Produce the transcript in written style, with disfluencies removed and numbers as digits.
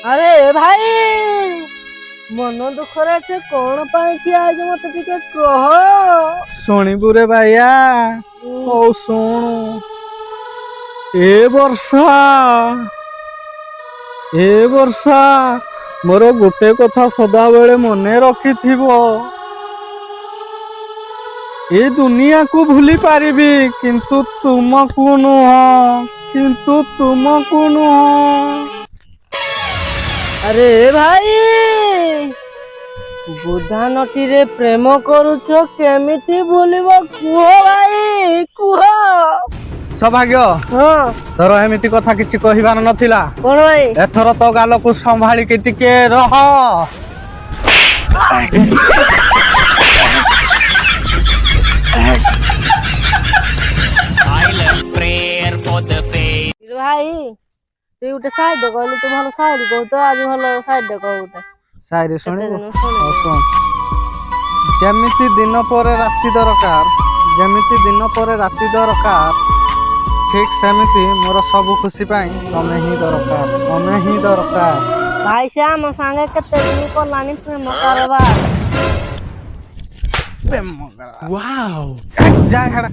अरे भाई मन दुखरे अच्छे कौन पाई किया आज मत टिके कह शुणबू रे भाइया ओ शुणु ए वर्षा मोर गोटे कथा सदा बेले मने रखिथिबो ए दुनिया को भूली पारिबी किंतु तुमको नुह अरे भाई बुधा नटी रे प्रेम करुछ केमिति भूलिबो कुह भाई कुह सौभाग्य हाँ तोर एमिति कथा किछि कहिबार नथिला कौन भाई एथर तो गाल को संभाली के टिके रह भाई तू उठे साइड कहलु तू भल साइड कहू तो आज भल साइड कहू उठे साइड सुनिबो सुन जेमिति दिन पर राति दरकार ठीक सेमिति मोर सब खुशी पाई तमे ही दरकार भाई से आम सांगे केते दिन कलानी प्रेम करबा वाओ जा हेडा